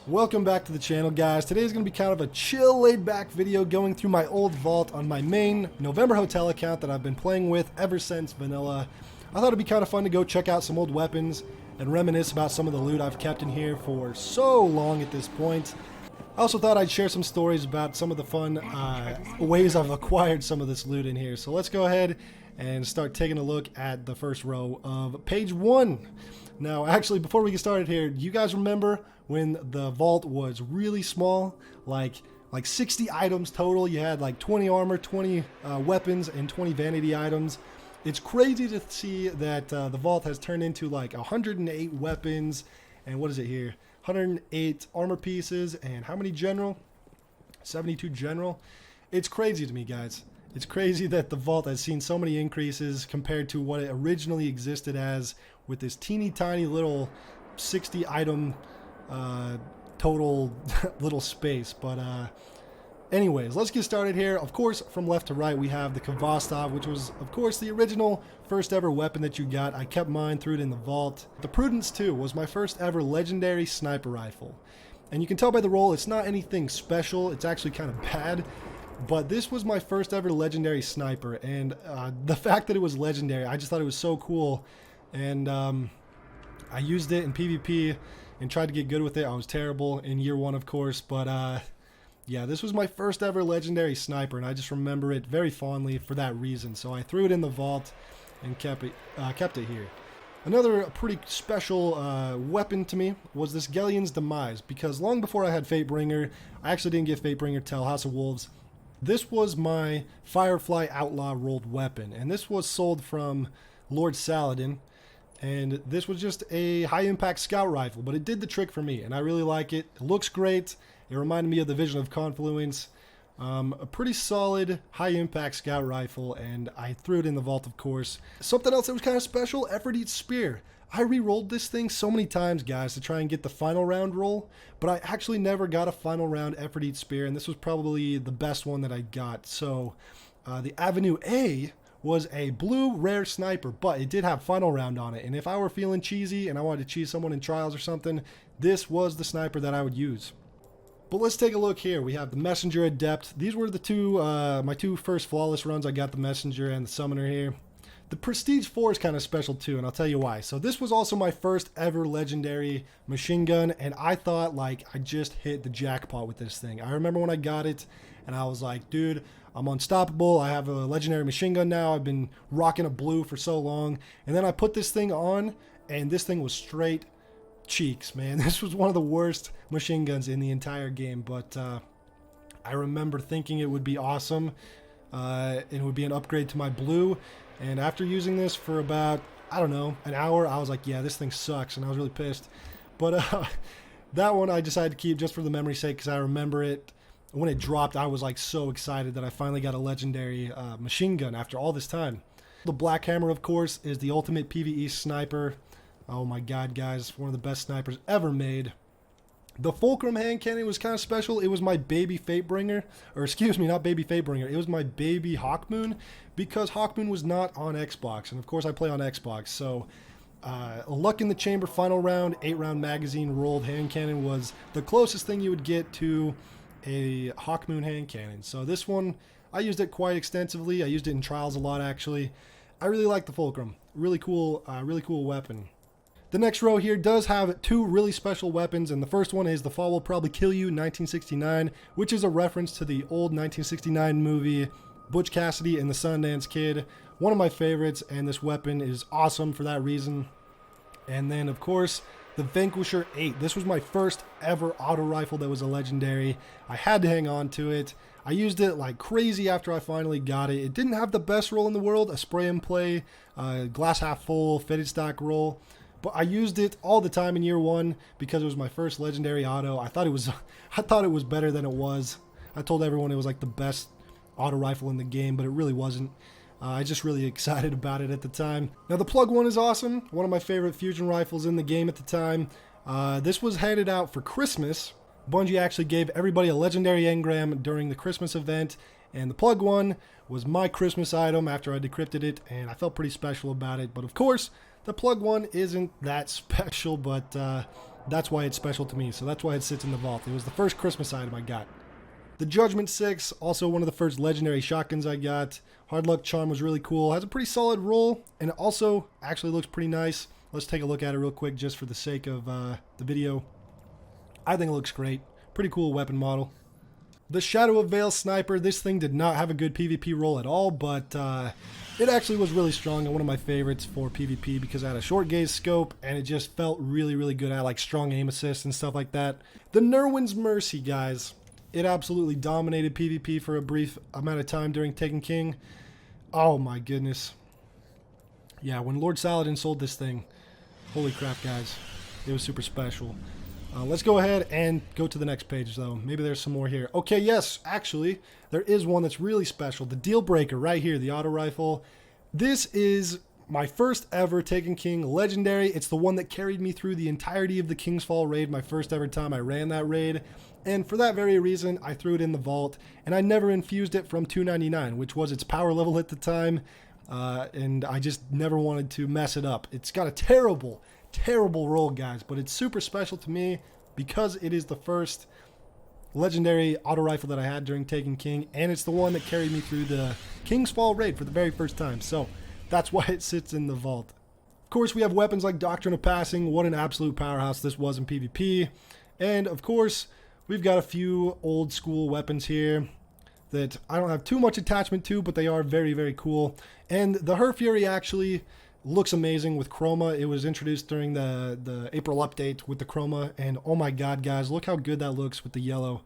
Welcome back to the channel, guys. Today's going to be kind of a chill, laid-back video going through my old vault on my main November Hotel account that I've been playing with ever since vanilla. I thought it'd be kind of fun to go check out some old weapons and reminisce about some of the loot I've kept in here for so long at this point. I also thought I'd share some stories about some of the fun ways I've acquired some of this loot in here. So let's go ahead and start taking a look at the first row of page 1. Now, actually, before we get started here, do you guys remember when the vault was really small, like 60 items total? You had like 20 armor, 20 weapons, and 20 vanity items. It's crazy to see that the vault has turned into like 108 weapons, and what is it here? 108 armor pieces, and how many general? 72 general. It's crazy to me, guys. It's crazy that the vault has seen so many increases compared to what it originally existed as, with this teeny tiny little 60 item total little space. But anyways, let's get started here. Of course, from left to right, we have the Kvastov, which was, of course, the original first ever weapon that you got. I kept mine, threw it in the vault. The Prudence 2 was my first ever legendary sniper rifle. And you can tell by the roll, it's not anything special. It's actually kind of bad. But this was my first ever legendary sniper. And the fact that it was legendary, I just thought it was so cool. And I used it in PvP and tried to get good with it. I was terrible in year 1, of course. But yeah, this was my first ever legendary sniper, and I just remember it very fondly for that reason. So I threw it in the vault and kept it here. Another pretty special weapon to me was this Gellion's Demise, because long before I had Fatebringer, I actually didn't get Fatebringer till House of Wolves. This was my Firefly Outlaw rolled weapon, and this was sold from Lord Saladin. And this was just a high-impact scout rifle, but it did the trick for me, and I really like it. It looks great. It reminded me of the Vision of Confluence. A pretty solid, high-impact scout rifle, and I threw it in the vault, of course. Something else that was kind of special, Effort Eats Spear. I re-rolled this thing so many times, guys, to try and get the final round roll, but I actually never got a final round Effort Eats Spear, and this was probably the best one that I got. So, the Avenue A was a blue rare sniper, but it did have final round on it, and if I were feeling cheesy and I wanted to cheese someone in trials or something, this was the sniper that I would use. But let's take a look here. We have the Messenger Adept. These were the two my two first flawless runs. I got the Messenger and the Summoner here. The Prestige 4 is kind of special too, and I'll tell you why. So this was also my first ever legendary machine gun, and I thought like I just hit the jackpot with this thing. I remember when I got it, and I was like, dude, I'm unstoppable. I have a legendary machine gun now. I've been rocking a blue for so long. And then I put this thing on, and this thing was straight cheeks, man. This was one of the worst machine guns in the entire game, but I remember thinking it would be awesome. It would be an upgrade to my blue. And after using this for about, I don't know, an hour, I was like, yeah, this thing sucks, and I was really pissed. But that one I decided to keep just for the memory's sake, because I remember it. When it dropped, I was like so excited that I finally got a legendary machine gun after all this time. The Black Hammer, of course, is the ultimate PvE sniper. Oh my god, guys, one of the best snipers ever made. The Fulcrum hand cannon was kind of special. It was my baby Fatebringer, or excuse me, not baby Fatebringer. It was my baby Hawkmoon, because Hawkmoon was not on Xbox, and of course I play on Xbox. So Luck in the Chamber final round, 8-round magazine rolled hand cannon was the closest thing you would get to a Hawkmoon hand cannon. So this one, I used it quite extensively. I used it in trials a lot, actually. I really like the Fulcrum. Really cool weapon. The next row here does have two really special weapons, and the first one is the Fall Will Probably Kill You 1969, which is a reference to the old 1969 movie Butch Cassidy and the Sundance Kid. One of my favorites, and this weapon is awesome for that reason. And then, of course, the Vanquisher 8. This was my first ever auto rifle that was a legendary. I had to hang on to it. I used it like crazy after I finally got it. It didn't have the best roll in the world, a spray and play, glass half full, fitted stock roll. But I used it all the time in year 1 because it was my first legendary auto. I thought it was better than it was. I told everyone it was like the best auto rifle in the game, but it really wasn't. I just really excited about it at the time. Now the Plug 1 is awesome. One of my favorite fusion rifles in the game at the time. This was handed out for Christmas. Bungie actually gave everybody a legendary engram during the Christmas event, and the Plug 1 was my Christmas item after I decrypted it, and I felt pretty special about it. But of course, the Plug 1 isn't that special, but That's why it's special to me. So that's why it sits in the vault. It was the first Christmas item I got. The Judgment 6, also one of the first legendary shotguns I got. Hard Luck Charm was really cool. Has a pretty solid roll, and it also actually looks pretty nice. Let's take a look at it real quick just for the sake of the video. I think it looks great. Pretty cool weapon model. The Shadow of Veil Sniper, this thing did not have a good PvP roll at all, but it actually was really strong and one of my favorites for PvP because I had a short gaze scope and it just felt really, really good. I like strong aim assist and stuff like that. The Nerwin's Mercy, guys. It absolutely dominated PvP for a brief amount of time during Taken King. Oh my goodness. Yeah, when Lord Saladin sold this thing, holy crap, guys. It was super special. Let's go ahead and go to the next page, though. Maybe there's some more here. Okay, yes, actually, there is one that's really special. The Deal Breaker right here, the auto rifle. This is my first ever Taken King legendary. It's the one that carried me through the entirety of the King's Fall raid, my first ever time I ran that raid. And for that very reason, I threw it in the vault, and I never infused it from 299, which was its power level at the time, and I just never wanted to mess it up. It's got a terrible roll, guys, but it's super special to me because it is the first legendary auto rifle that I had during Taken King, and it's the one that carried me through the King's Fall raid for the very first time, so that's why it sits in the vault. Of course, we have weapons like Doctrine of Passing. What an absolute powerhouse this was in PvP. And of course, we've got a few old school weapons here that I don't have too much attachment to, but they are very, very cool. And the Her Fury actually looks amazing with chroma. It was introduced during the April update with the chroma, and oh my god, guys, look how good that looks with the yellow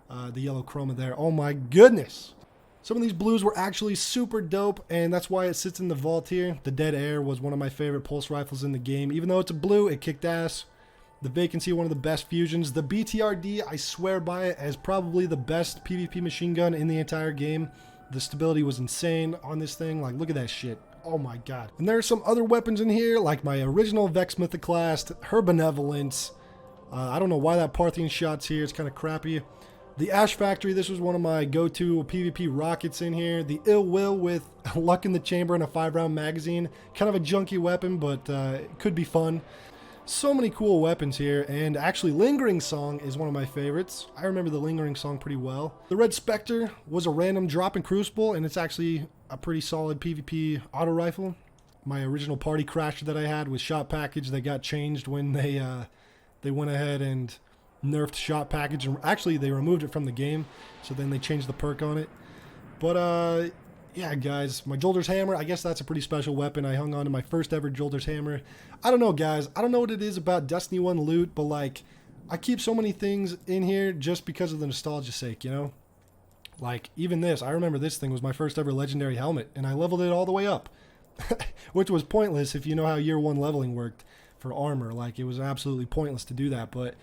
chroma there. Oh my goodness. Some of these blues were actually super dope, and that's why it sits in the vault here. The Dead Air was one of my favorite pulse rifles in the game. Even though it's a blue, it kicked ass. The Vacancy, one of the best fusions. The BTRD, I swear by it, as probably the best PvP machine gun in the entire game. The stability was insane on this thing. Like, look at that shit. Oh my god. And there are some other weapons in here, like my original Vex Mythoclast, her Benevolence. I don't know why that Parthian shot's here. It's kind of crappy. The Ash Factory, this was one of my go-to PvP rockets in here. The Ill Will with Luck in the Chamber and a 5-round magazine. Kind of a junky weapon, but it could be fun. So many cool weapons here, and actually Lingering Song is one of my favorites. I remember the Lingering Song pretty well. The Red Spectre was a random drop in Crucible, and it's actually a pretty solid PvP auto rifle. My original Party Crasher that I had was Shot Package. They got changed when they went ahead and nerfed Shot Package, and actually they removed it from the game, so then they changed the perk on it. But yeah, guys, my Jolder's Hammer, I guess that's a pretty special weapon. I hung on to my first ever Jolder's Hammer. I don't know, guys. I don't know what it is about Destiny 1 loot, but, like, I keep so many things in here just because of the nostalgia's sake, you know? Like, even this. I remember this thing was my first ever legendary helmet, and I leveled it all the way up. Which was pointless if you know how year 1 leveling worked for armor. Like, it was absolutely pointless to do that, but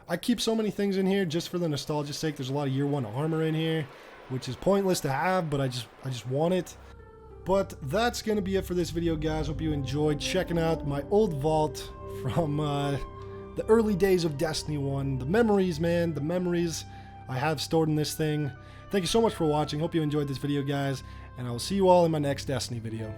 I keep so many things in here just for the nostalgia's sake. There's a lot of year 1 armor in here, which is pointless to have, but I just want it. But that's going to be it for this video, guys. Hope you enjoyed checking out my old vault from the early days of Destiny 1. The memories, man, the memories I have stored in this thing. Thank you so much for watching. Hope you enjoyed this video, guys, and I will see you all in my next Destiny video.